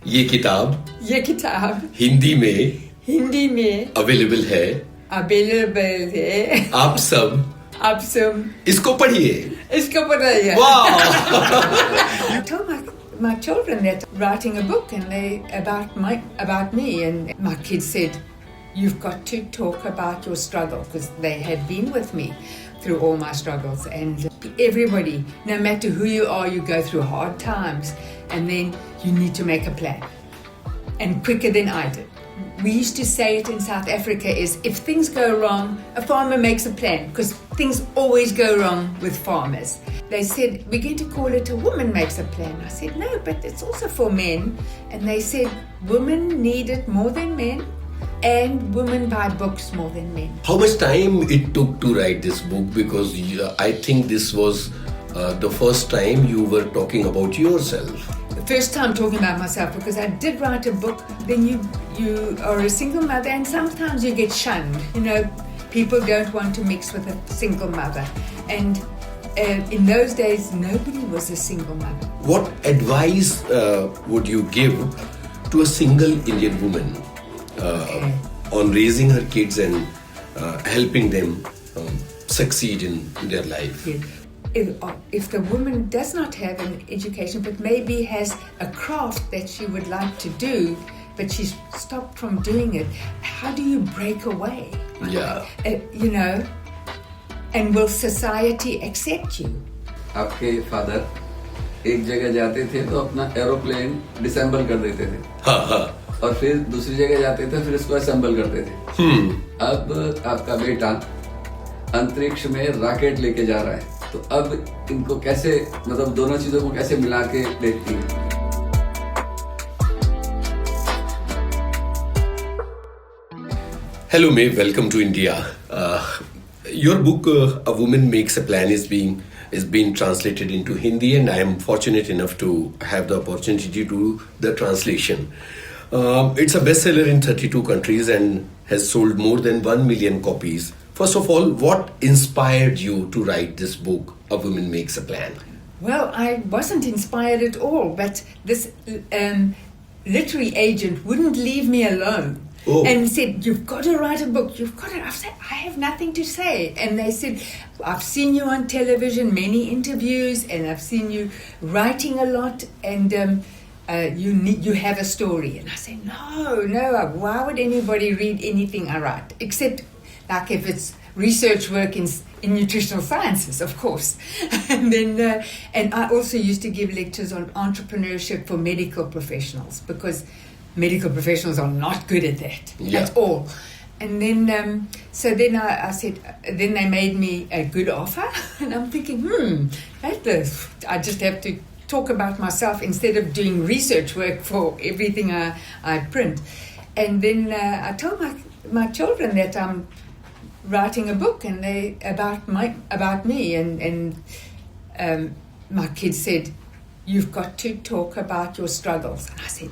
ये किताब हिंदी में अवेलेबल है आप सब इसको पढ़िए वाह I told my children that writing a book and they about me, and my kids said, you've got to talk about your struggle, because they had been with me through all my struggles. And everybody, no matter who you are, you go through hard times, and then you need to make a plan, and quicker than I did. We used to say it in South Africa is, if things go wrong, a farmer makes a plan, because things always go wrong with farmers. They said, we're going to call it a woman makes a plan. I said, no, but it's also for men. And they said, women need it more than men, and women buy books more than men. How much time it took to write this book? Because I think this was the first time you were talking about yourself. The first time talking about myself, because I did write a book. Then you are a single mother, and sometimes you get shunned. You know, people don't want to mix with a single mother. And in those days, nobody was a single mother. What advice would you give to a single Indian woman on raising her kids and helping them succeed in their life? Yeah. If the woman does not have an education, but maybe has a craft that she would like to do, but she's stopped from doing it, how do you break away? Yeah. You know, and will society accept you? आपके father एक जगह जाते थे तो अपना aeroplane disassemble कर देते थे, हाँ. और फिर दूसरी जगह जाते थे, फिर इसको असेंबल करते थे. अब आपका बेटा अंतरिक्ष में रॉकेट लेके जा रहा है, तो अब इनको कैसे, मतलब दोनों चीजों को कैसे मिला के देखती है? Hello May, welcome to India. Your book, A Woman Makes a Plan, is being translated into Hindi, and I am fortunate enough to have the opportunity to do the translation. It's a bestseller in 32 countries and has sold more than 1 million copies. First of all, what inspired you to write this book, A Woman Makes a Plan? Well, I wasn't inspired at all, but this literary agent wouldn't leave me alone. Oh. And said, you've got to write a book, you've got to. I said, I have nothing to say. And they said, I've seen you on television, many interviews, and I've seen you writing a lot, and you have a story. And I said, no, why would anybody read anything I write? Except like if it's research work in nutritional sciences, of course. And then, and I also used to give lectures on entrepreneurship for medical professionals, because medical professionals are not good at that at all. And then, so then I said, then they made me a good offer, and I'm thinking, I just have to talk about myself instead of doing research work for everything I print. And then I told my children that I'm writing a book, and they about me, and my kids said, you've got to talk about your struggles. And I said,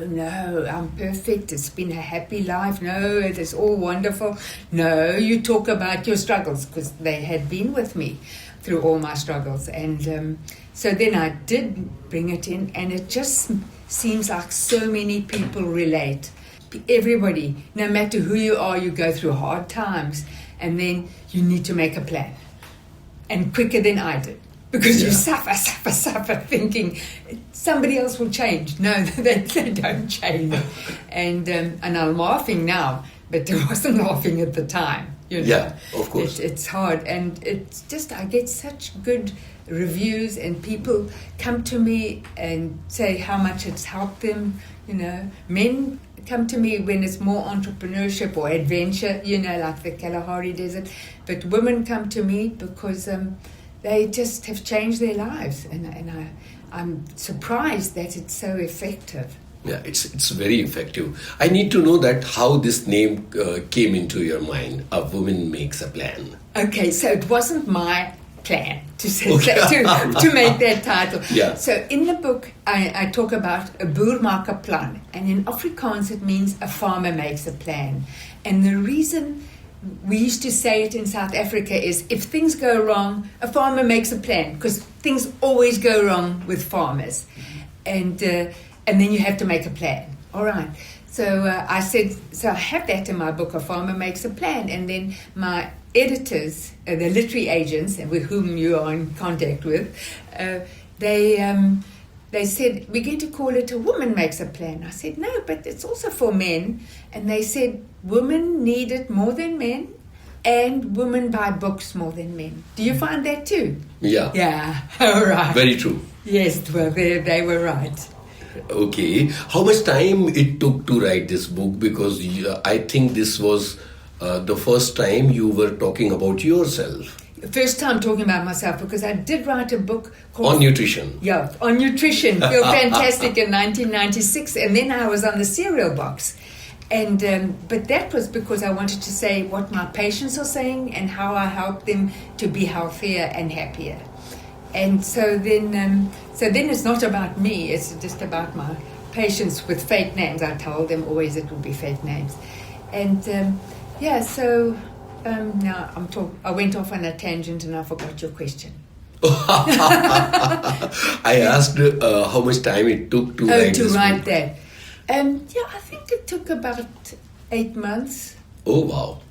no, I'm perfect. It's been a happy life. No, it is all wonderful. No, you talk about your struggles, because they had been with me through all my struggles. And so then I did bring it in, and it just seems like so many people relate. Everybody, no matter who you are, you go through hard times, and then you need to make a plan, and quicker than I did. Because you suffer, thinking somebody else will change. No, they don't change. And I'm laughing now, but I wasn't laughing at the time. You know? Yeah, of course. It's hard, and it's just, I get such good reviews, and people come to me and say how much it's helped them. You know, men come to me when it's more entrepreneurship or adventure, you know, like the Kalahari Desert. But women come to me because they just have changed their lives, and I'm surprised that it's so effective. Yeah, it's very effective. I need to know that how this name came into your mind. A Woman Makes a Plan. Okay, so it wasn't my plan to make that title. Yeah. So in the book, I talk about a boer maak 'n plan, and in Afrikaans it means a farmer makes a plan. And the reason we used to say it in South Africa is, if things go wrong, a farmer makes a plan, because things always go wrong with farmers. And and then you have to make a plan. All right. So I said, so I have that in my book, A Farmer Makes a Plan. And then my editors, the literary agents with whom you are in contact with, they said, we're going to call it A Woman Makes a Plan. I said, no, but it's also for men. And they said, women need it more than men, and women buy books more than men. Do you find that too? Yeah. Yeah, all right. Very true. Yes, well, they were right. Okay. How much time it took to write this book? Because I think this was the first time you were talking about yourself. First time talking about myself, because I did write a book called... On nutrition. Yeah, on nutrition. Feel Fantastic in 1996. And then I was on the cereal box. And but that was because I wanted to say what my patients are saying and how I help them to be healthier and happier. And so then it's not about me. It's just about my patients with fake names. I told them always it would be fake names. And so now I went off on a tangent and I forgot your question. I asked how much time it took to write this book. That. I think it took about 8 months. Oh, wow.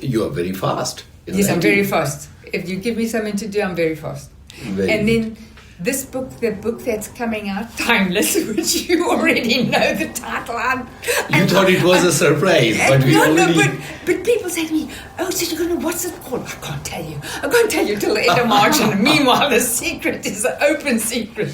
You are very fast. Yes, I'm very fast. If you give me something to do, I'm very fast. Then this book, the book that's coming out, Timeless, which you already know the title. You thought it was a surprise, but we already... But people say to me, oh, so you're going to, what's it called? I can't tell you. I can't tell you till the end of March. And meanwhile, the secret is an open secret.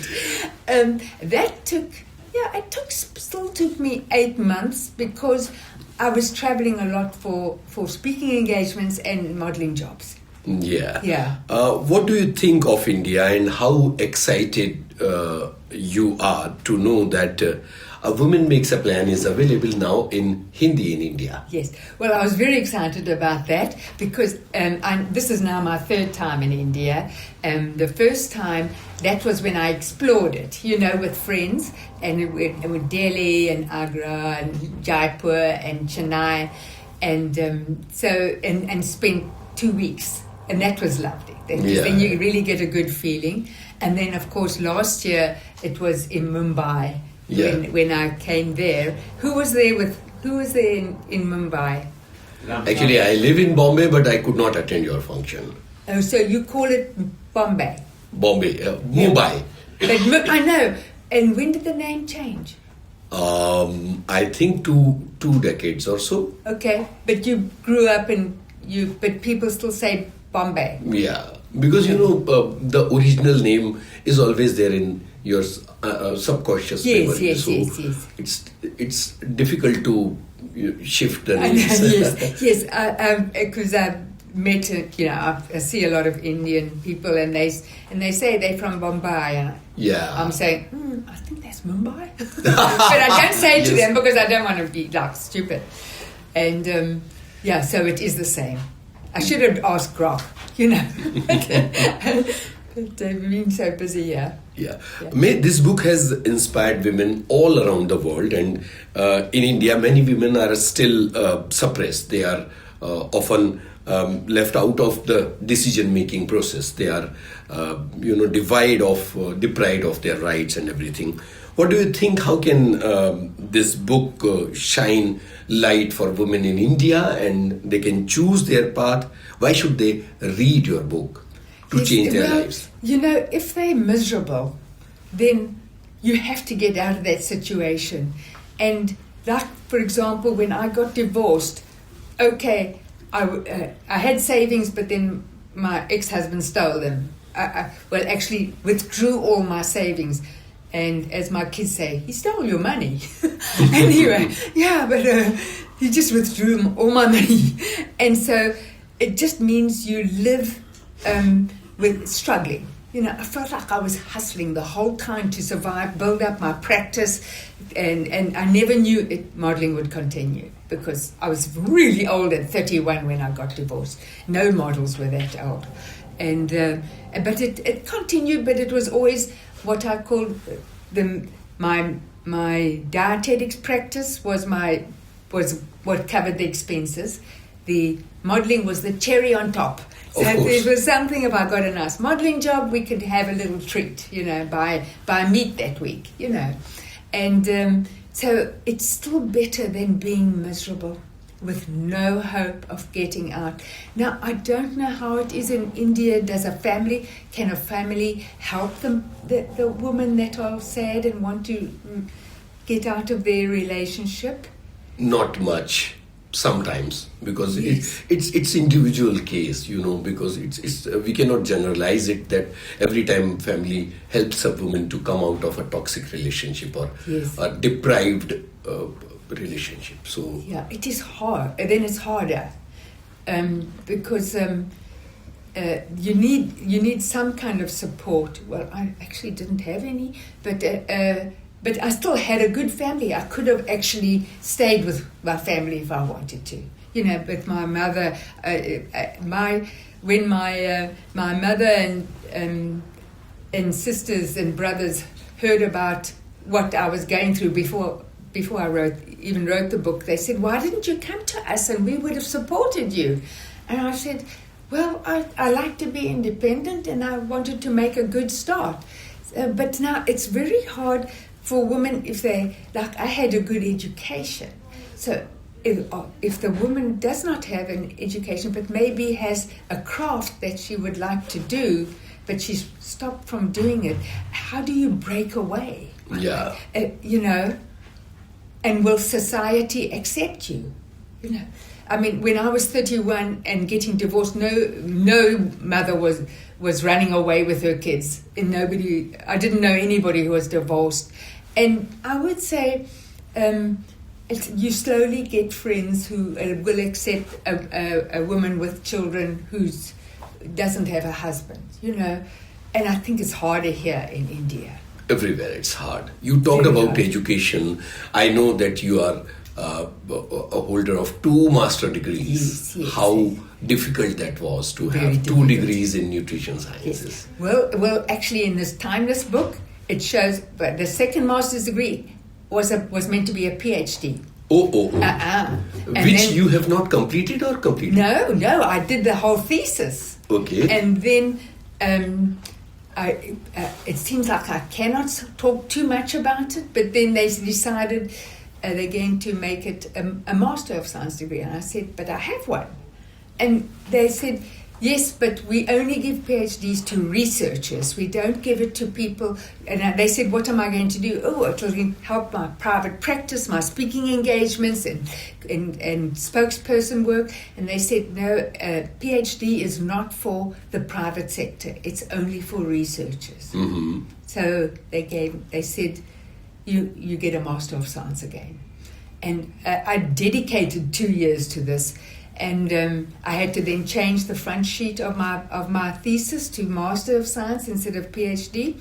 That took... Yeah, still took me 8 months because I was traveling a lot for speaking engagements and modeling jobs. Yeah. What do you think of India and how excited you are to know that A Woman Makes a Plan is available now in Hindi in India? Yes. Well, I was very excited about that because this is now my 3rd time in India. The first time, that was when I explored it, with friends, and with Delhi and Agra and Jaipur and Chennai, and and spent 2 weeks. And that was lovely. Then you really get a good feeling. And then, of course, last year it was in Mumbai when I came there. Who was there in Mumbai? Actually, I live in Bombay, but I could not attend your function. Oh, so you call it Bombay? Mumbai. But I know. And when did the name change? I think two decades or so. Okay, but you grew up but people still say Bombay. Yeah, because the original name is always there in your subconscious memory. Yes. It's difficult to shift the names. Yes. Because I've met, I see a lot of Indian people, and they say they're from Bombay, and I'm saying, I think that's Mumbai, but I don't say it to them because I don't want to be stupid, and so it is the same. I should have asked Grok, but they've been so busy here. Yeah. This book has inspired women all around the world, and in India, many women are still suppressed. They are often left out of the decision-making process. They are, deprived of their rights and everything. What do you think? How can this book shine light for women in India, and they can choose their path? Why should they read your book to change their lives? If they're miserable, then you have to get out of that situation. And like, for example, when I got divorced, I had savings, but then my ex-husband stole them. Actually withdrew all my savings. And as my kids say, he stole your money. Anyway, but he just withdrew all my money. And so it just means you live with struggling. I felt like I was hustling the whole time to survive, build up my practice, and I never knew modeling would continue because I was really old at 31 when I got divorced. No models were that old. And but it continued, but it was always what I called my dietetics practice was what covered the expenses. The modeling was the cherry on top. So it was something, if I got a nice modeling job, we could have a little treat, buy meat that week, And so it's still better than being miserable with no hope of getting out. Now, I don't know how it is in India. Can a family help them, the women that are sad and want to get out of their relationship? Not much. Sometimes, because Yes. it's individual case, because it's we cannot generalize it that every time family helps a woman to come out of a toxic relationship or Yes. a deprived relationship. So Yeah, it is hard. And then it's harder because you need some kind of support. Well, I actually didn't have any, but I still had a good family. I could have actually stayed with my family if I wanted to, But my mother, when my mother and sisters and brothers heard about what I was going through before I wrote the book, they said, "Why didn't you come to us and we would have supported you?" And I said, "Well, I like to be independent and I wanted to make a good start." But now it's very hard for women I had a good education. So if the woman does not have an education but maybe has a craft that she would like to do, but she's stopped from doing it, how do you break away? yeah, And will society accept you? I mean, when I was 31 and getting divorced, no mother was running away with her kids, and I didn't know anybody who was divorced. And I would say you slowly get friends who will accept a woman with children who doesn't have a husband, And I think it's harder here in India. everywhere it's hard. You talked Very about hard. education. I know that you are a holder of 2 master degrees. Yes, How difficult that was to Very have 2 difficult. degrees in nutrition sciences. Yes. Well, actually, in this timeless book, it shows. But the second master's degree was meant to be a PhD. Oh. And Which then- you have not completed or completed? No, I did the whole thesis, Okay. and then it seems like I cannot talk too much about it. But then they decided they're going to make it a Master of Science degree, and I said, "But I have one," and they said, "Yes, but we only give PhDs to researchers. We don't give it to people." And they said, "What am I going to do?" "Oh, it will help my private practice, my speaking engagements and spokesperson work." And they said, "No, PhD is not for the private sector. It's only for researchers." Mm-hmm. So they said, you get a Master of Science again. And I dedicated 2 years to this. And I had to then change the front sheet of my thesis to Master of Science instead of PhD.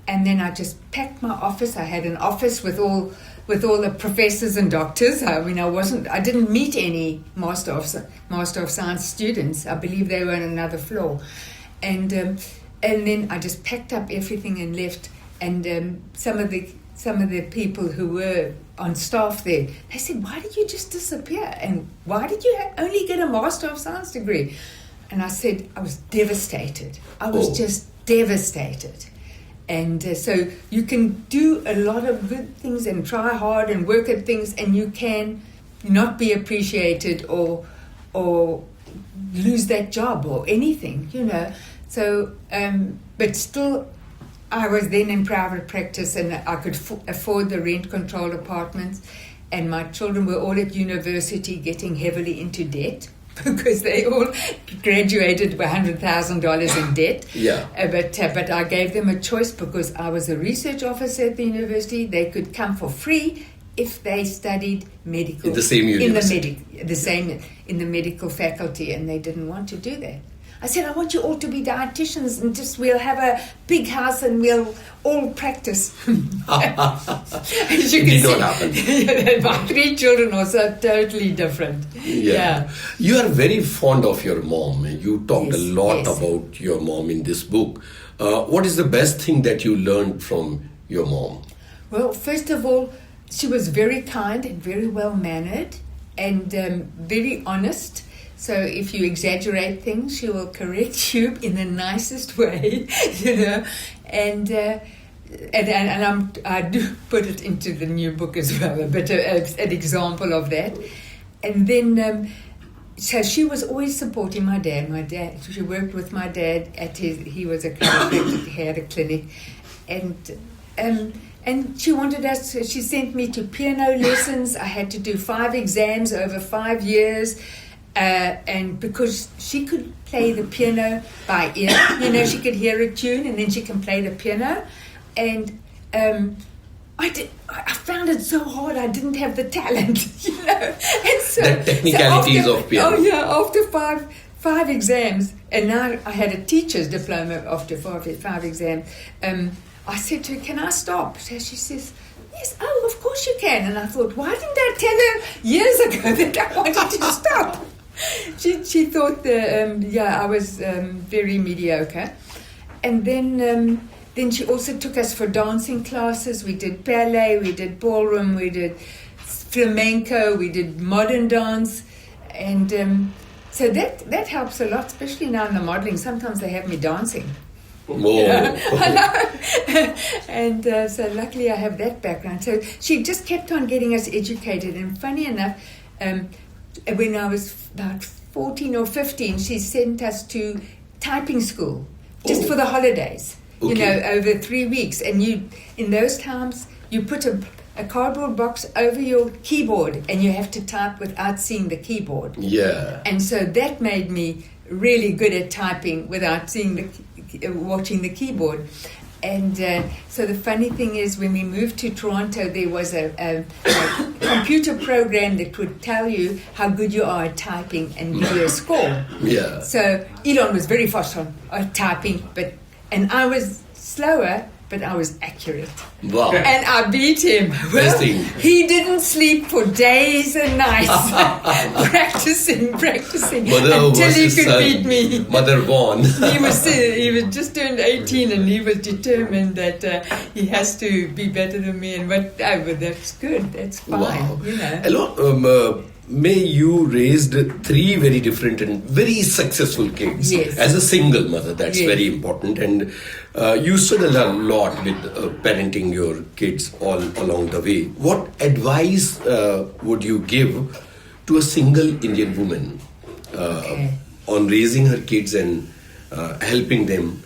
And then I just packed my office. I had an office with all the professors and doctors. I didn't meet any Master of Science students. I believe they were on another floor. And then I just packed up everything and left. And some of the people who were on staff there, they said, "Why did you just disappear? And why did you only get a Master of Science degree?" And I said, I was devastated. I was just devastated. And so you can do a lot of good things and try hard and work at things, and you can not be appreciated or lose that job or anything, So, but still, I was then in private practice, and I could afford the rent-controlled apartments, and my children were all at university getting heavily into debt because they all graduated with $100,000 in debt. Yeah. But I gave them a choice because I was a research officer at the university. They could come for free if they studied medical In the same university. in the medical faculty, and they didn't want to do that. I said, "I want you all to be dietitians, and we'll have a big house and we'll all practice." It did not happen. My 3 children are so totally different. Yeah. You are very fond of your mom. You talked a Yes, lot yes. about your mom in this book. What is the best thing that you learned from your mom? Well, first of all, she was very kind and very well mannered and very honest. So if you exaggerate things, she will correct you in the nicest way, And I do put it into the new book as well, a bit of an example of that. And then, so she was always supporting my dad. She worked with my dad he was a chiropractor, he had a clinic. And she wanted us, she sent me to piano lessons. I had to do 5 exams over 5 years. And because she could play the piano by ear, she could hear a tune and then she can play the piano. And I found it so hard. I didn't have the talent, And so, the technicalities of piano. Oh yeah, after five exams, and now I had a teacher's diploma after five exams. I said to her, "Can I stop?" So she says, "Yes." "Oh, of course you can." And I thought, why didn't I tell her years ago that I wanted to stop? She thought that I was very mediocre, and then she also took us for dancing classes. We did ballet, we did ballroom, we did flamenco, we did modern dance, and so that helps a lot, especially now in the modeling. Sometimes they have me dancing. Whoa. I know. And so luckily I have that background. So she just kept on getting us educated. And funny enough, when I was about 14 or 15, she sent us to typing school just for the holidays. Okay. Over 3 weeks. And in those times, you put a cardboard box over your keyboard and you have to type without seeing the keyboard. Yeah. And so that made me really good at typing without watching the keyboard. And so the funny thing is, when we moved to Toronto, there was a computer program that would tell you how good you are at typing and give you a score. Yeah. So Elon was very fast on typing, and I was slower, but I was accurate. Wow. And I beat him. Well, he didn't sleep for days and nights practicing Mother until he could son, beat me. Mother won. He was just turned 18 and he was determined that he has to be better than me. And but that's good. That's fine. Wow. May, you raised 3 very different and very successful kids. Yes. As a single mother, that's Yes. very important. And you struggled a lot with parenting your kids all along the way. What advice would you give to a single Indian woman on raising her kids and helping them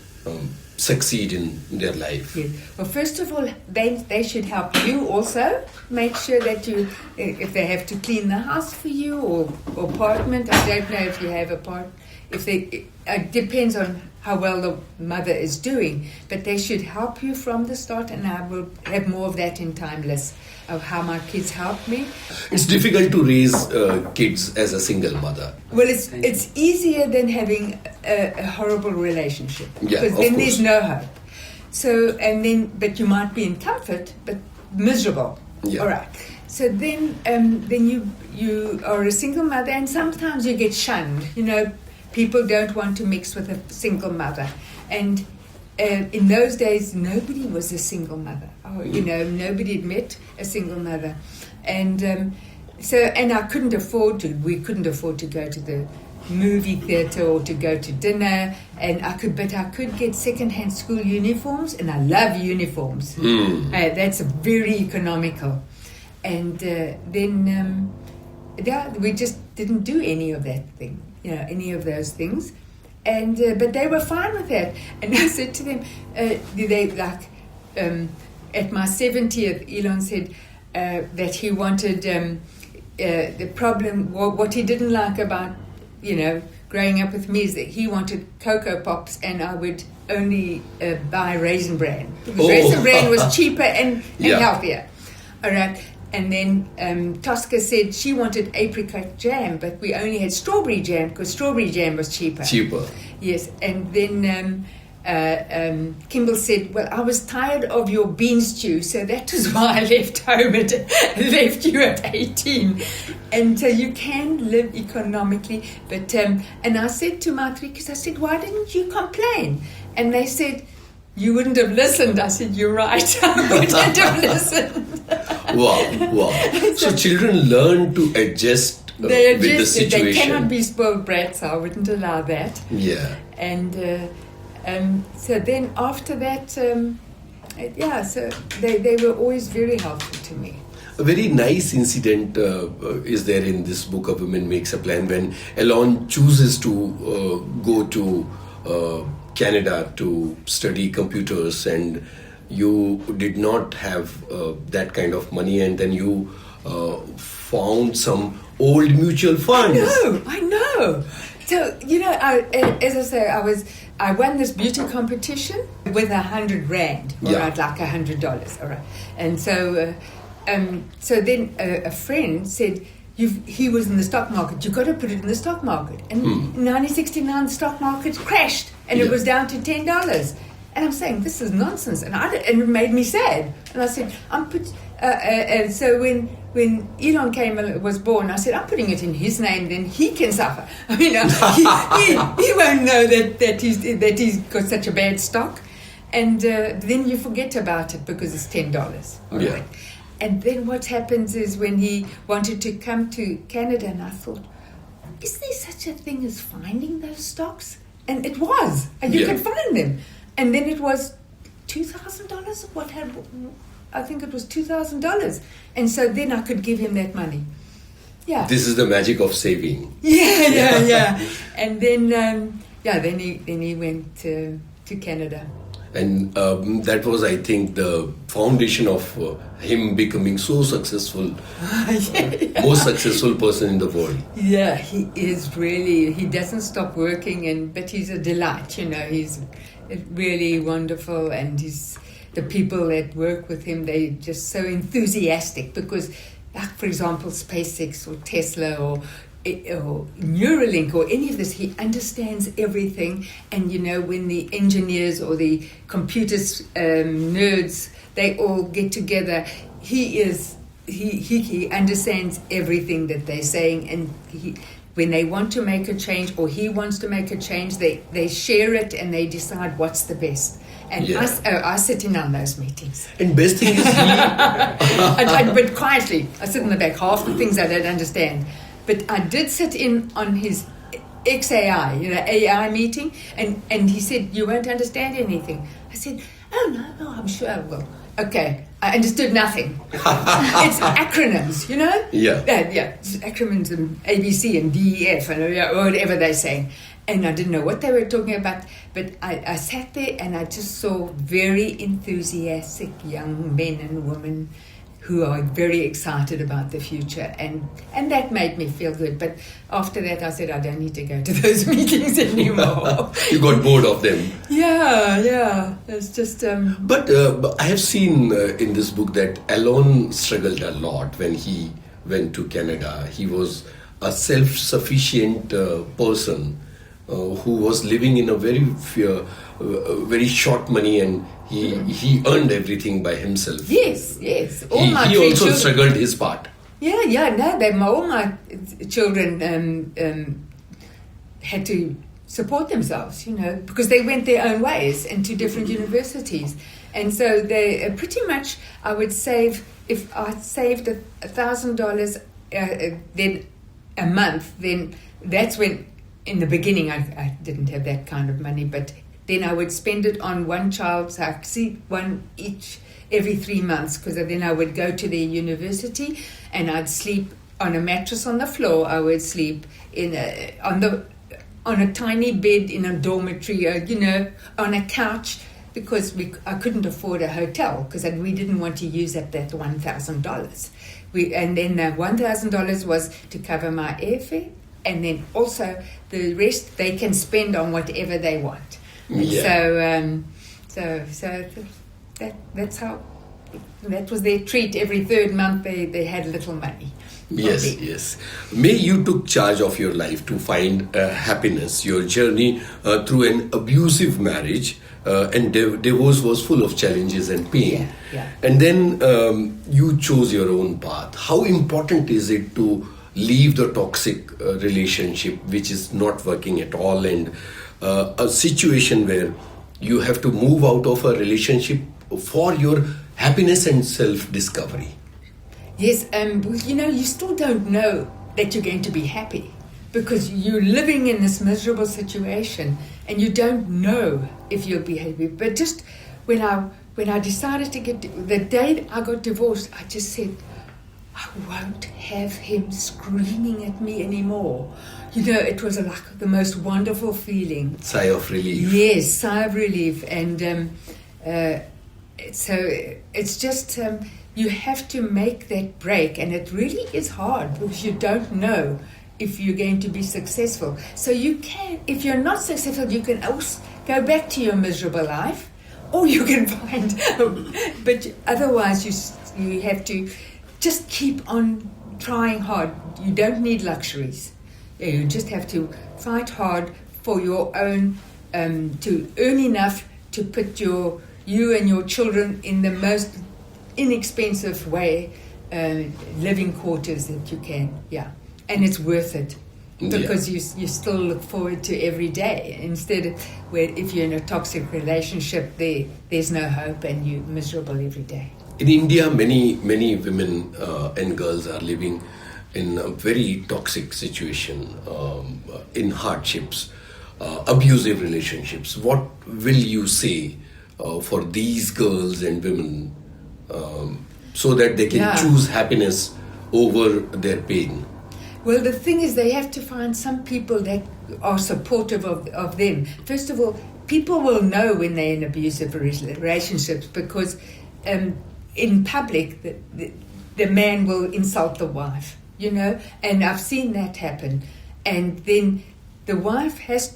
succeed in their life? Yes. Well, first of all, they should help you also. Make sure that if they have to clean the house for you or apartment. I don't know if you have it depends on how well the mother is doing, but they should help you from the start, and I will have more of that in Timeless, of how my kids helped me. It's difficult to raise kids as a single mother. Well, it's easier than having a horrible relationship, Yeah, because of then course. there's no hope. So, but you might be in comfort, but miserable. Yeah. All right. So then you are a single mother, and sometimes you get shunned. People don't want to mix with a single mother, and in those days nobody was a single mother. Nobody had met a single mother, and I couldn't afford to. We couldn't afford to go to the movie theatre or to go to dinner, and I could get second-hand school uniforms, and I love uniforms. That's very economical. And then we just didn't do any of that thing, any of those things. And but they were fine with that. And I said to them, at my 70th, Elon said that he wanted the problem. What he didn't like about growing up with me is that he wanted Cocoa Pops, and I would only buy Raisin Bran. Because Raisin Bran was cheaper and healthier. All right. And then Tosca said she wanted apricot jam, but we only had strawberry jam because strawberry jam was cheaper. Yes. And then Kimball said, well, I was tired of your bean stew, so that was why I left home left you at 18. And so you can live economically. But and I said to my 3 kids, I said, why didn't you complain? And they said, you wouldn't have listened. I said, you're right. I wouldn't have listened. Wow. So children learn to adjust with the situation. They cannot be spoiled brats, so I wouldn't allow that. Yeah. And so then after that, So they were always very helpful to me. A very nice incident is there in this book, A Woman Makes a Plan, when Elon chooses to go to Canada to study computers, and you did not have that kind of money, and then you found some old mutual funds. I know. So, as I say, I won this beauty competition with 100 rand, all right, like $100, all right. And so then a friend said, he was in the stock market, you've got to put it in the stock market. And in 1969, the stock market crashed, and it was down to $10. And I'm saying, this is nonsense. And it made me sad. And I said, and so when Elon was born, I said, I'm putting it in his name, then he can suffer. I mean, he won't know that he's got such a bad stock. And then you forget about it because it's $10. Yeah. Right? And then what happens is when he wanted to come to Canada, and I thought, is there such a thing as finding those stocks? And it was. And you could find them. And then it was $2,000. I think it was $2,000. And so then I could give him that money. Yeah. This is the magic of saving. Yeah. And then, then he went to Canada. And that was, I think, the foundation of him becoming so successful, most successful person in the world. Yeah, he is really, he doesn't stop working, but he's a delight, he's really wonderful, and the people that work with him, they're just so enthusiastic because, like, for example, SpaceX or Tesla or Neuralink or any of this, he understands everything. And when the engineers or the computers nerds, they all get together, he understands everything that they're saying, and when they want to make a change or he wants to make a change, they share it and they decide what's the best. And I sit in on those meetings. And best thing is but quietly, I sit in the back. Half the things I don't understand. But I did sit in on his XAI, AI meeting, and he said, you won't understand anything. I said, oh, no, I'm sure I will. Okay, I understood nothing. It's acronyms, Yeah. It's acronyms and ABC and DEF and whatever they're saying. And I didn't know what they were talking about, but I sat there and I just saw very enthusiastic young men and women who are very excited about the future, and that made me feel good. But after that, I said, I don't need to go to those meetings anymore. You got bored of them. Yeah. It's just... But I have seen in this book that Elon struggled a lot when he went to Canada. He was a self-sufficient person who was living in a very short money, and he earned everything by himself. Yes. He also struggled his part. All my children had to support themselves, because they went their own ways into different universities. And so they pretty much, I would save, if I saved $1,000 then a month, then that's when, in the beginning, I didn't have that kind of money, but then I would spend it on one child, so I could see one each every 3 months, because then I would go to their university and I'd sleep on a mattress on the floor. I would sleep on a tiny bed in a dormitory, on a couch, because I couldn't afford a hotel, because we didn't want to use up that $1,000. And then the $1,000 was to cover my airfare, and then also the rest they can spend on whatever they want. Yeah. So that's how, that was their treat. Every third month they had a little money. Yes. May, you took charge of your life to find happiness. Your journey through an abusive marriage and divorce was full of challenges and pain. Yeah. And then you chose your own path. How important is it to leave the toxic relationship which is not working at all, and a situation where you have to move out of a relationship for your happiness and self-discovery? Yes, you still don't know that you're going to be happy, because you're living in this miserable situation and you don't know if you'll be happy. But just when I when I decided to the day I got divorced, I just said, I won't have him screaming at me anymore. It was like the most wonderful feeling. Sigh of relief. Yes, sigh of relief. And so it's just, you have to make that break. And it really is hard because you don't know if you're going to be successful. So you can, if you're not successful, you can also go back to your miserable life, or you can find, but otherwise you have to just keep on trying hard. You don't need luxuries. You just have to fight hard for your own, to earn enough to put you and your children in the most inexpensive way, living quarters that you can. Yeah, and it's worth it because you still look forward to every day. Instead of where if you're in a toxic relationship, there's no hope and you're miserable every day. In India, many women and girls are living in a very toxic situation, in hardships, abusive relationships. What will you say for these girls and women so that they can choose happiness over their pain? Well, the thing is, they have to find some people that are supportive of them. First of all, people will know when they're in abusive relationships because in public, the man will insult the wife, and I've seen that happen. And then the wife has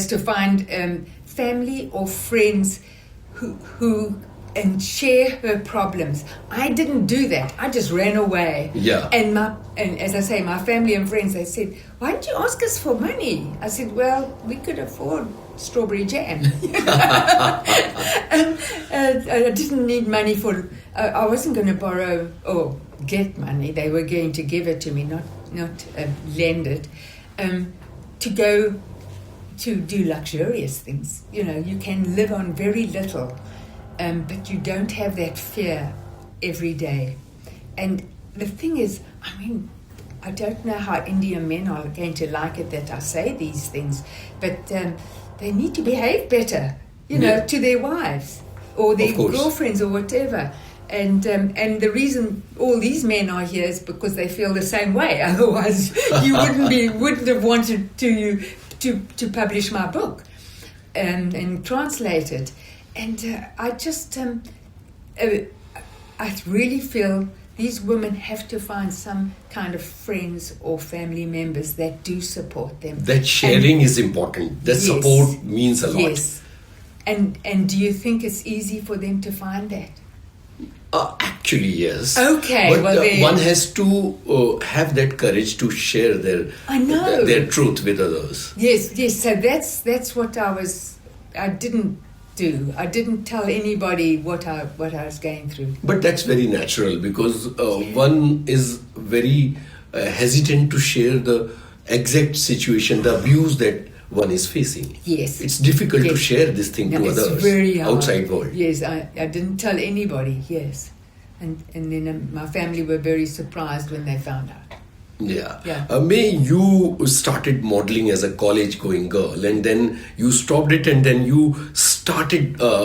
to find family or friends who and share her problems. I didn't do that. I just ran away. Yeah. And as I say, my family and friends, they said, "Why didn't you ask us for money?" I said, "Well, we could afford strawberry jam." I didn't need money for. I wasn't going to borrow or get money. They were going to give it to me, not lend it, to go to do luxurious things. You can live on very little. But you don't have that fear every day. And the thing is, I don't know how Indian men are going to like it that I say these things, but they need to behave better, to their wives or their girlfriends or whatever. And the reason all these men are here is because they feel the same way. Otherwise, you wouldn't have wanted to publish my book and translate it. And I just, I really feel these women have to find some kind of friends or family members that do support them. That sharing is important. That support means a lot. Yes. And do you think it's easy for them to find that? Actually, yes. Okay. But one has to have that courage to share their truth with others. Yes. So that's what I didn't do. I didn't tell anybody what I was going through. But that's very natural because one is very hesitant to share the exact situation, the abuse that one is facing. Yes. It's difficult to share this thing to others, very hard. Outside world. Yes, I didn't tell anybody, yes. And then my family were very surprised when they found out. Yeah. May, you started modeling as a college-going girl, and then you stopped it, and then you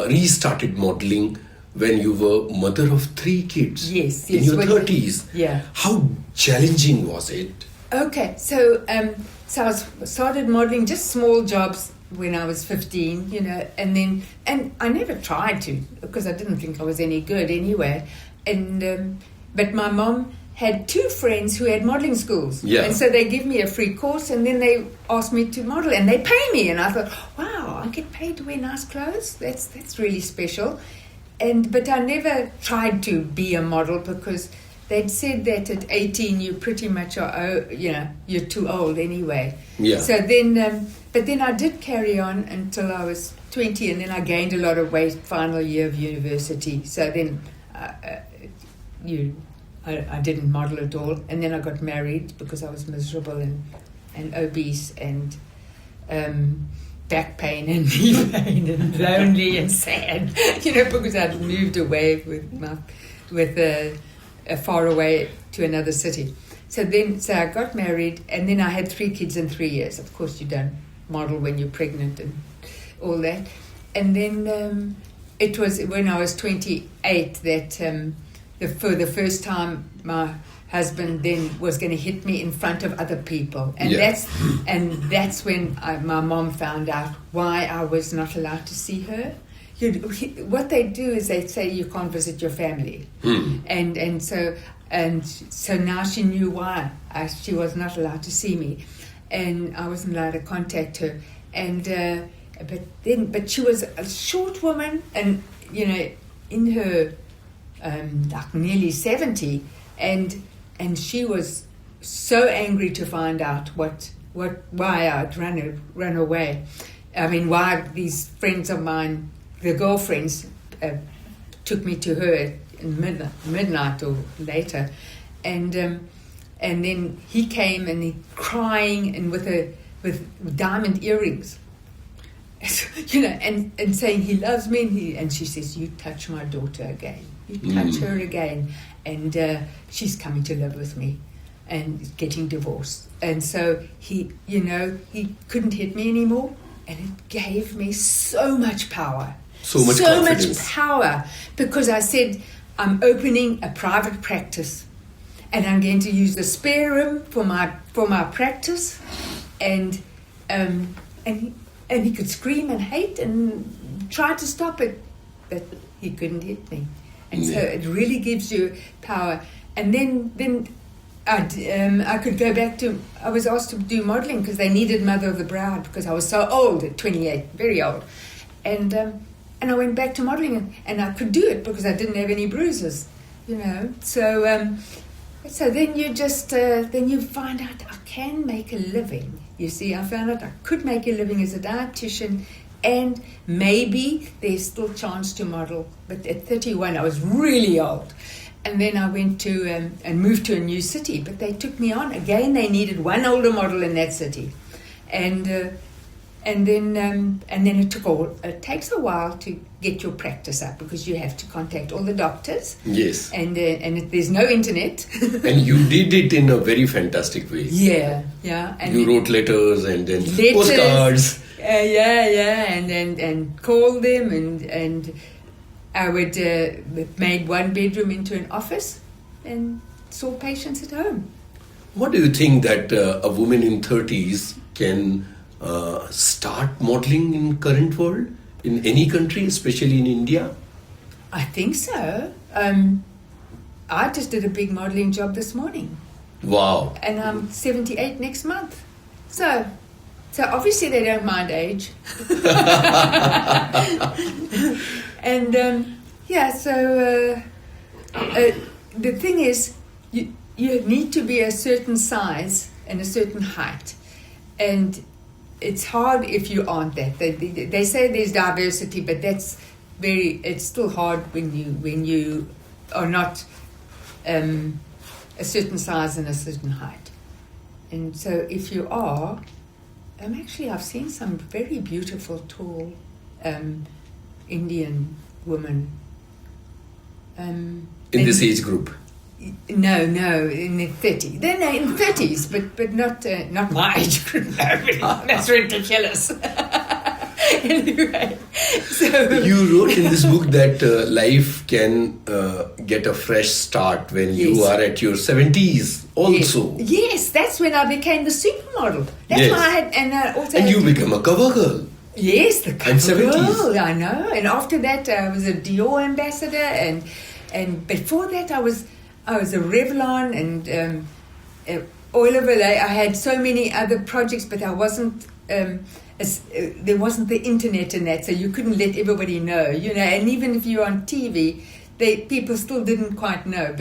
restarted modeling when you were mother of 3 kids. Yes. In your 30s. Yeah. How challenging was it? Okay, so I started modeling just small jobs when I was 15, and I never tried to because I didn't think I was any good anyway. And but my mom had 2 friends who had modeling schools. Yeah. And so they give me a free course and then they asked me to model and they pay me. And I thought, wow, I get paid to wear nice clothes? That's really special. But I never tried to be a model because they'd said that at 18 you pretty much are, you're too old anyway. Yeah. So then, but then I did carry on until I was 20 and then I gained a lot of weight final year of university. So then I didn't model at all, and then I got married because I was miserable and obese and back pain and knee pain and lonely and sad, because I'd moved away far away to another city. So I got married, and then I had 3 kids in 3 years. Of course, you don't model when you're pregnant and all that. And then it was when I was 28 that for the first time my husband then was going to hit me in front of other people, and that's when my mom found out why I was not allowed to see her. What they do is they say you can't visit your family, and so now she knew why she was not allowed to see me, and I wasn't allowed to contact her, and but she was a short woman, and in her like nearly 70, and she was so angry to find out why I'd run away. I mean, why these friends of mine, the girlfriends, took me to her in midnight or later, and then he came and he crying and with diamond earrings, and saying he loves me, and she says, you touch my daughter again, you touch her again, and she's coming to live with me and getting divorced. And so he couldn't hit me anymore, and it gave me so much power. So much power, because I said, I'm opening a private practice, and I'm going to use the spare room for my practice, and he could scream and hate and try to stop it, but he couldn't hit me, and so it really gives you power. And then I could go back to. I was asked to do modelling because they needed Mother of the Bride because I was so old at 28, very old, and I went back to modelling, and I could do it because I didn't have any bruises, So then you just then you find out I can make a living. You see, I found out I could make a living as a dietitian, and maybe there's still chance to model. But at 31, I was really old, and then I went to and moved to a new city. But they took me on again. They needed one older model in that city, and then it takes a while to get your practice up because you have to contact all the doctors. Yes. And there's no internet. And you did it in a very fantastic way. Yeah. And you wrote letters and then postcards. And called them, and I would made one bedroom into an office and saw patients at home. What do you think that a woman in 30s can start modeling in current world in any country, especially in India? I think so. I just did a big modeling job this morning. Wow. And I'm 78 next month. So obviously they don't mind age. And the thing is, you need to be a certain size and a certain height, and it's hard if you aren't that. They say there's diversity, but it's still hard when you are not a certain size and a certain height. And so if you are, I've seen some very beautiful, tall Indian women. In this age group? No, in the 30s. They're in 30s, but not my age group. That's ridiculous. Anyway, so you wrote in this book that life can get a fresh start when you are at your 70s also. Yes, that's when I became the supermodel. That's why I had, and you become a cover girl. Yes, the cover girl. I know. And after that, I was a Dior ambassador, and before that, I was a Revlon and Oil of LA. I had so many other projects, but I wasn't. There wasn't the internet in that, so you couldn't let everybody know, And even if you're on TV, people still didn't quite know,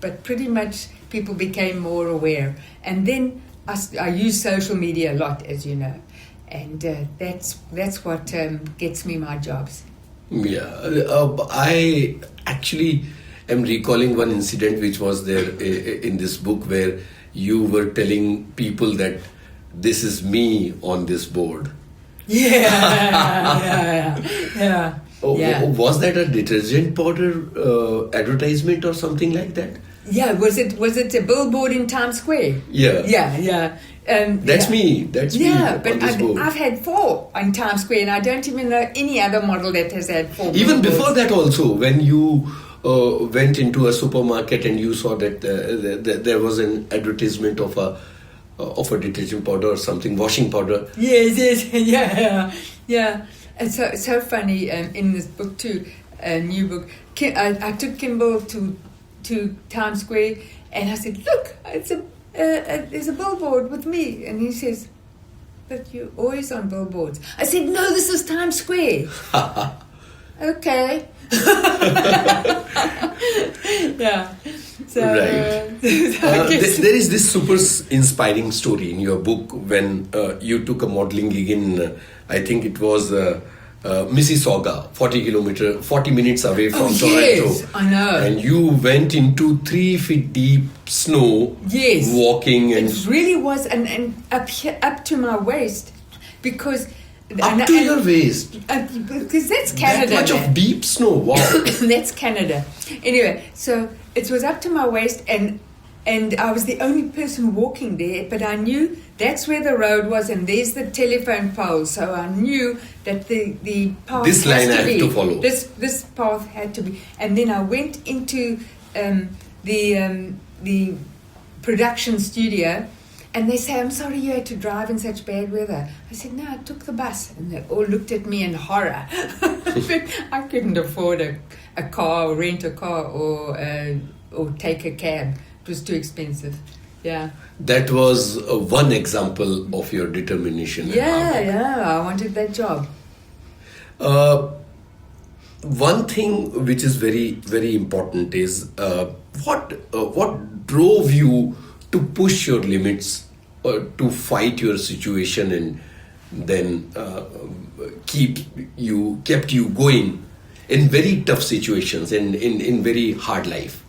but pretty much people became more aware. And then I use social media a lot, as you know, and that's what gets me my jobs. Yeah, I actually am recalling one incident which was there in this book where you were telling people that this is me on this board. Yeah. Was that a detergent powder advertisement or something like that? Yeah, was it a billboard in Times Square? Yeah. Yeah. That's me. That's me. Yeah, but on this board. I've had 4 in Times Square, and I don't even know any other model that has had 4. Even billboards. before that, also, when you went into a supermarket and you saw that there was an advertisement of a detergent powder or something, washing powder. Yes, yeah. And so funny in this book too, a new book. I took Kimball to Times Square, and I said, "Look, there's a billboard with me," and he says, "But you're always on billboards." I said, "No, this is Times Square." Okay. Yeah. So, Right. I guess There is this super inspiring story in your book when you took a modeling gig in, I think it was Mississauga, 40 minutes away from Toronto. Yes, I know. And you went into 3 feet deep snow, Yes. walking and it really was, and up here, up to my waist, because up to your waist. because that's Canada. That much of deep snow. Wow. That's Canada. Anyway, so it was up to my waist, and I was the only person walking there, but I knew that's where the road was, and there's the telephone pole. So I knew that the path This has line to I have be, to follow. This path had to be, and then I went into the production studio. And they say, "I'm sorry you had to drive in such bad weather." I said, "No, I took the bus." And they all looked at me in horror. But I couldn't afford a car, or rent a car, or take a cab. It was too expensive. Yeah. That was one example of your determination. and hard work. Yeah. I wanted that job. One thing which is very, very important is what drove you to push your limits, to fight your situation, and then kept you going in very tough situations and in very hard life.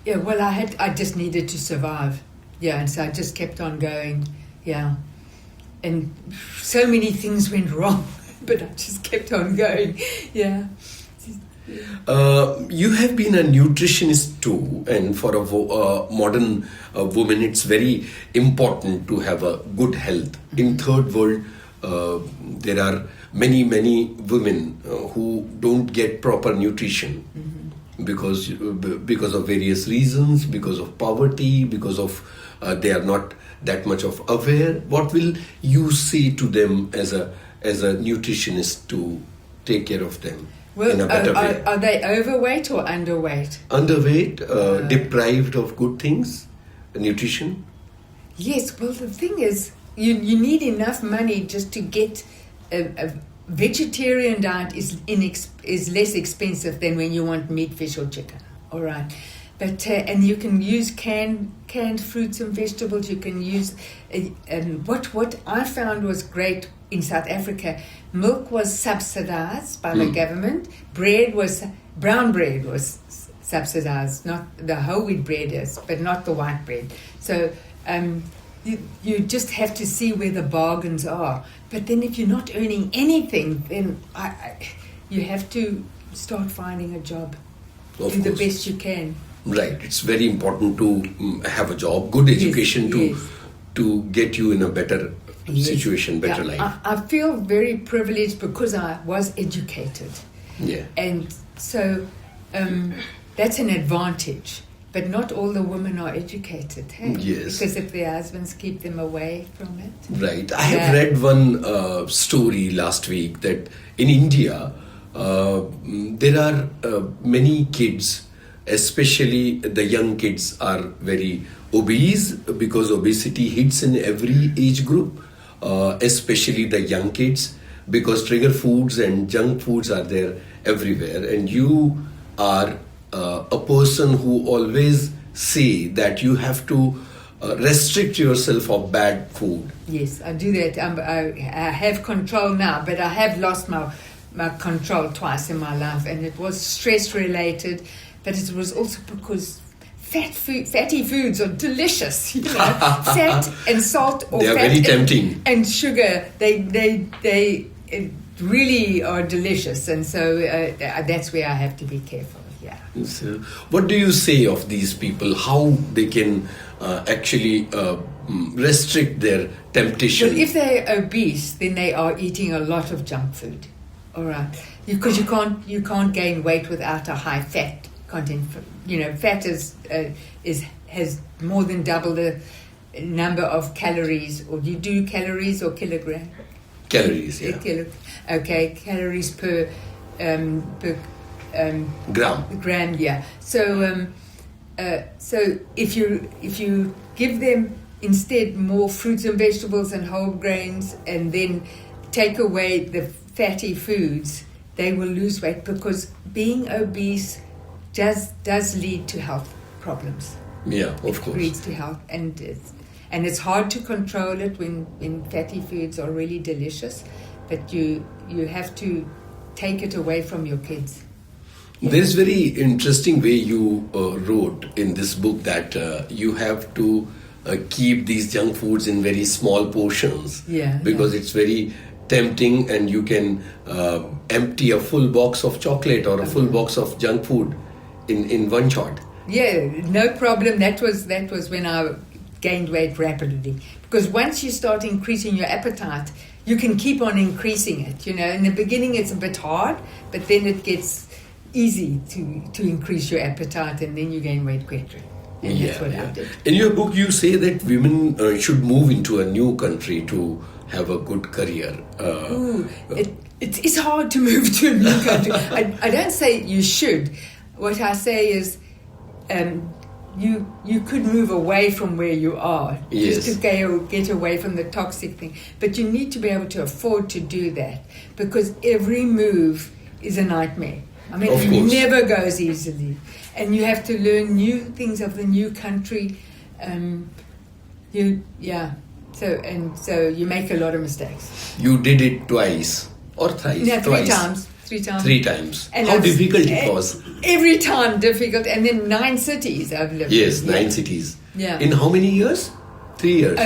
Yeah. Well, I just needed to survive. Yeah, and so I just kept on going. Yeah. And so many things went wrong, but I just kept on going. Yeah. You have been a nutritionist too, and for a modern woman, it's very important to have a good health. In third world, there are many women who don't get proper nutrition because of various reasons, because of poverty, because of they are not that much of aware. What will you say to them as a nutritionist to take care of them? Well, in a better way? Are they overweight or underweight? Underweight, deprived of good things, nutrition. Yes, well, the thing is, you need enough money just to get a vegetarian diet is less expensive than when you want meat, fish, or chicken. All right, but and you can use canned fruits and vegetables. You can use what I found was great in South Africa. Milk was subsidized by the government. Brown bread was subsidized, not the whole wheat bread is, but not the white bread. So you just have to see where the bargains are. But then if you're not earning anything, then you have to start finding a job. Of Do the course. best you can. Right. It's very important to have a job, good education to get you in a better situation, better Yeah, life. I feel very privileged because I was educated. Yeah. And so that's an advantage. But not all the women are educated, hey? Yes. Because if their husbands keep them away from it. Right. I have read one story last week that in India, there are many kids, especially the young kids, are very obese because obesity hits in every age group, especially the young kids, because trigger foods and junk foods are there everywhere. And you are a person who always say that you have to restrict yourself of bad food. Yes, I do that. I have control now, but I have lost my control twice in my life, and it was stress related, but it was also because fatty foods are delicious, you know. Fat and salt, or they are fat very tempting, and sugar. They really are delicious, and so that's where I have to be careful. Yeah. So, what do you say of these people? How they can actually restrict their temptation? Well, if they're obese, then they are eating a lot of junk food. All right, because you can't gain weight without a high fat content. Fat has more than double the number of calories. Or do you do calories or kilogram? Calories, yeah. Calories per gram, yeah. So if you give them instead more fruits and vegetables and whole grains, and then take away the fatty foods, they will lose weight, because being obese does lead to health problems. Yeah, of course. It leads to health, and it's hard to control it when fatty foods are really delicious, but you have to take it away from your kids. There's very interesting way you wrote in this book that you have to keep these junk foods in very small portions, because it's very tempting, and you can empty a full box of chocolate or a full box of junk food in one shot. Yeah, no problem. That was when I gained weight rapidly, because once you start increasing your appetite, you can keep on increasing it. In the beginning it's a bit hard, but then it gets easy to increase your appetite, and then you gain weight quickly. And that's what I did. In your book, you say that women should move into a new country to have a good career. It's hard to move to a new country. I don't say you should. What I say is you could move away from where you are, just to get away from the toxic thing. But you need to be able to afford to do that, because every move is a nightmare. I mean, it never goes easily. And you have to learn new things of the new country. So you make a lot of mistakes. You did it twice or thrice? No, twice. Three times. 3 times. And how difficult it was? Every time difficult. And then 9 cities I've lived in. Yes, 9 cities. Yeah. In how many years? 3 years.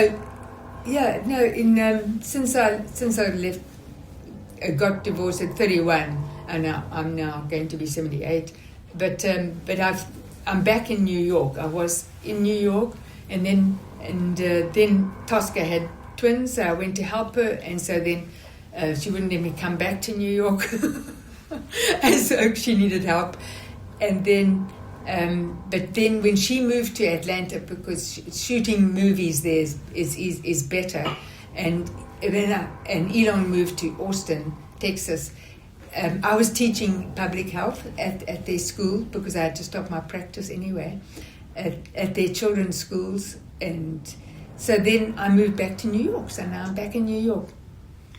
Since I left, got divorced at 31, and I'm now going to be 78. But I'm back in New York. I was in New York, and then Tosca had twins, so I went to help her, and so then she wouldn't let me come back to New York, and so she needed help. And then, but then when she moved to Atlanta, because shooting movies there is better, and Elon moved to Austin, Texas. I was teaching public health at their school, because I had to stop my practice anyway, at their children's schools. And so then I moved back to New York. So now I'm back in New York.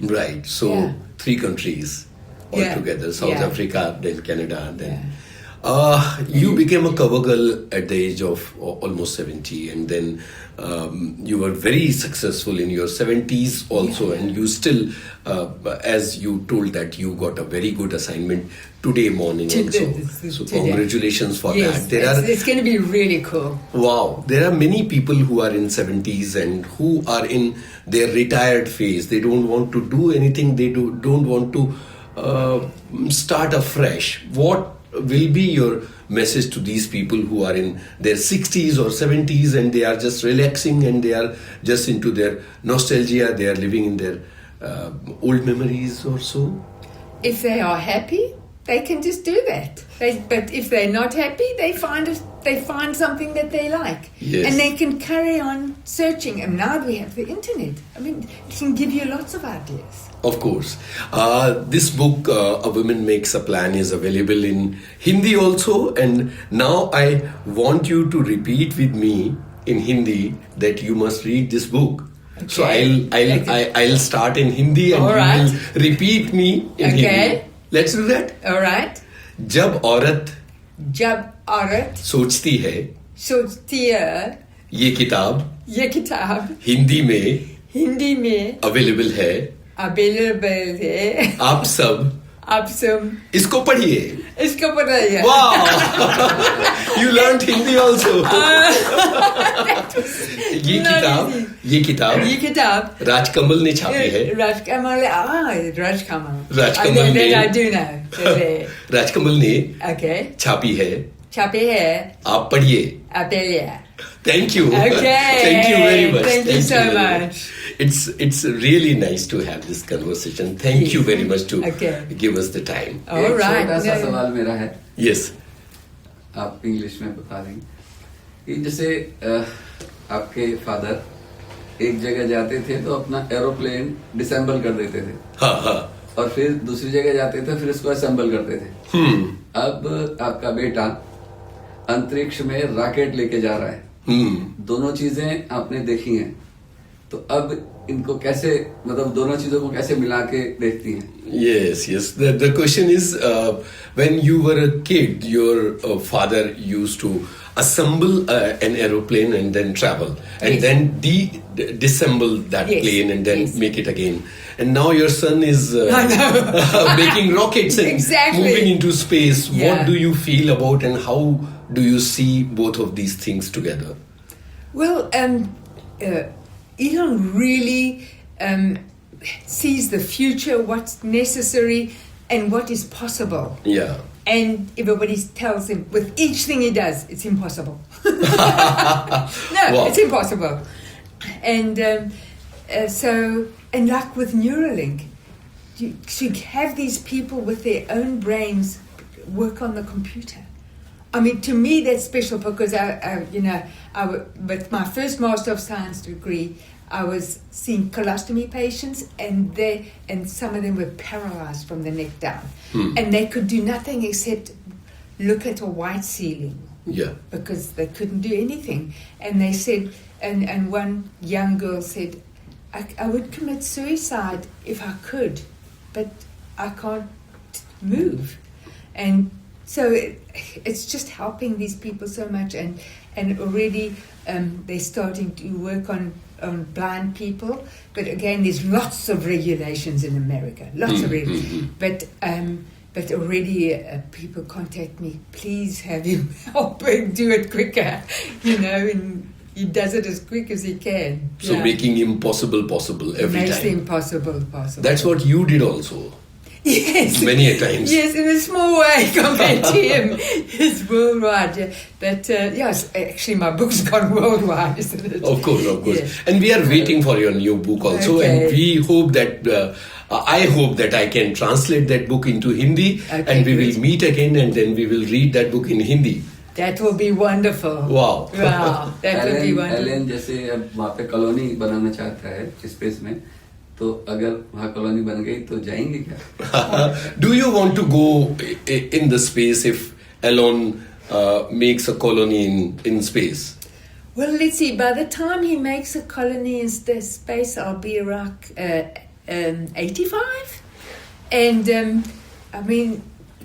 Right. So 3 countries altogether. South Africa, then Canada, then... you became a cover girl at the age of almost 70, and then you were very successful in your 70s also, and you still, as you told that you got a very good assignment today morning also. So congratulations for that. It's going to be really cool. Wow. There are many people who are in 70s and who are in their retired phase. They don't want to do anything. They don't want to start afresh. What will be your message to these people who are in their 60s or 70s and they are just relaxing and they are just into their nostalgia, they are living in their old memories or so? If they are happy, they can just do that. But if they're not happy, they find something that they like. Yes. And they can carry on searching. And now we have the internet. I mean, it can give you lots of ideas. Of course. This book, A Woman Makes a Plan, is available in Hindi also. And now I want you to repeat with me in Hindi that you must read this book. Okay. So I'll start in Hindi and you will repeat me in Hindi. Let's do that. All right. जब औरत सोचती है ये किताब हिंदी में available है आप सब इसको पढ़िए Wow. You learned Hindi also. ये किताब राजकमल ने छापी है. Rajkamal. राजकमल ने I do know. राजकमल ने Okay. छापी है. Chapi hai. आप पढ़िए. Abelia. Thank you. Okay. Thank you very much. Thank you so very much. It's really nice to have this conversation. Thank you very much to Okay. give us the time. All एक right. छोटा सा No. सवाल मेरा है, Yes. आप English में बता देंगे कि जैसे आपके फादर एक जगह जाते थे तो अपना एरोप्लेन डिसेंबल कर देते थे. हाँ हाँ. और फिर दूसरी जगह जाते थे, फिर उसको असेंबल करते थे. अब आपका बेटा अंतरिक्ष में रॉकेट लेके जा रहा है. दोनों चीजें आपने देखी हैं, तो अब इनको कैसे, मतलब दोनों चीजों को कैसे मिला के देखती हैं? Yes, yes. The question is, when you were a kid, your father used to assemble an aeroplane and then travel, and Yes. then disassemble that Yes. plane and then Yes. make it again. And now your son is I know. making rockets and Exactly. moving into space. Yeah. What do you feel about, and how do you see both of these things together? Well, Elon really sees the future, what's necessary, and what is possible. Yeah. And everybody tells him with each thing he does, it's impossible. No, Wow. it's impossible. And and like with Neuralink, to have these people with their own brains work on the computer. I mean, to me, that's special because with my first Master of Science degree, I was seeing colostomy patients, and some of them were paralyzed from the neck down, and they could do nothing except look at a white ceiling. Yeah. Because they couldn't do anything, and they said, and one young girl said, I would commit suicide if I could, but I can't move, and so it's just helping these people so much, and already they're starting to work on blind people, but again there's lots of regulations in America, lots of regulations, but already people contact me, please have him help and do it quicker, and he does it as quick as he can. So making impossible possible every Makes time. the impossible possible. That's what you did also. Yes. Many a times. Yes, in a small way compared to him. It's worldwide. Yeah. But yes, actually my book's gone worldwide, isn't it? Of course. Yes. And we are waiting for your new book also. Okay. And we hope that, I hope that I can translate that book into Hindi. Okay, and we good. will meet again and then we will read that book in Hindi. That will be wonderful. Wow. Wow, that will be wonderful. Elon जैसे अब वहाँ पे colony बनाना चाहता है space में, तो अगर वहाँ कॉलोनी बन गई तो जाएंगे क्या? Do you want to go in the space if Elon makes a colony in space? Well, let's see. By the time he makes a colony in space, I'll be around 85. And I mean,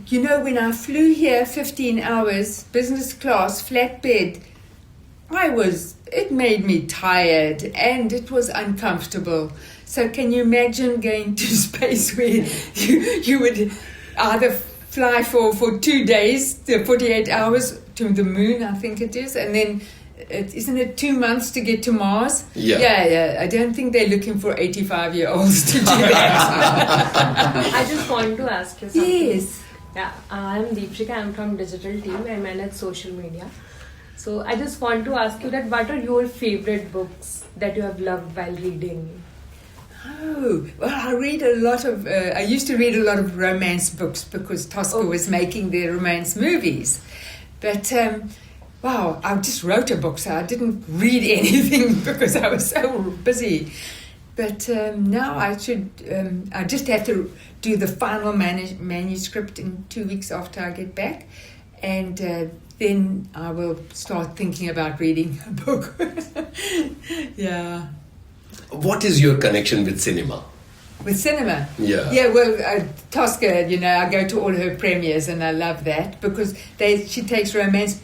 when I flew here 15 hours, business class, flat bed, it made me tired and it was uncomfortable. So can you imagine going to space where you would either fly for 2 days, 48 hours to the moon, I think it is, and then isn't it 2 months to get to Mars? Yeah. I don't think they're looking for 85-year-olds to do that. I just want to ask you something. Yes. Yeah, I'm Deepshika. I'm from digital team. I manage social media. So I just want to ask you that what are your favorite books that you have loved while reading? Oh, well, I read a lot of, I used to read a lot of romance books because Tosca was making their romance movies. But, wow, I just wrote a book, so I didn't read anything because I was so busy. But now I just have to do the final manuscript in 2 weeks after I get back. And then I will start thinking about reading a book. Yeah. What is your connection with cinema? With cinema? Yeah. Yeah, well, Tosca, I go to all her premieres and I love that because she takes romance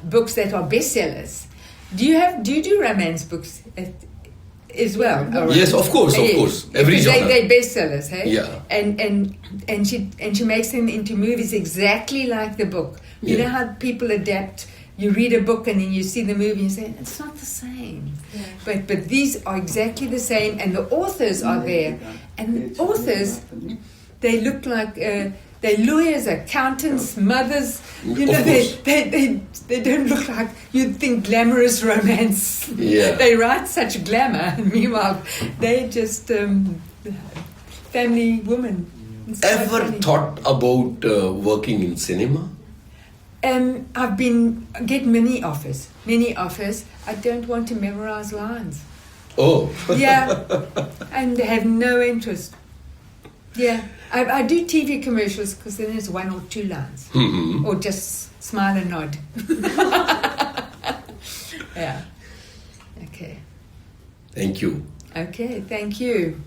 books that are bestsellers. Do you do romance books as well? Yes, of course. Every genre. They're bestsellers, hey? Yeah. And she makes them into movies exactly like the book. You know how people adapt you read a book and then you see the movie and you say, it's not the same. Yeah. But these are exactly the same, and the authors are there. And the authors, they look like they're lawyers, accountants, mothers. You know, they don't look like you'd think glamorous romance. Yeah. They write such glamour. Meanwhile, they're just family women. It's so Ever funny. thought about working in cinema? I've get many offers. I don't want to memorize lines. Oh. Yeah, and have no interest. Yeah, I do TV commercials because then there's 1 or 2 lines, or just smile and nod. Yeah. Okay. Thank you. Okay. Thank you.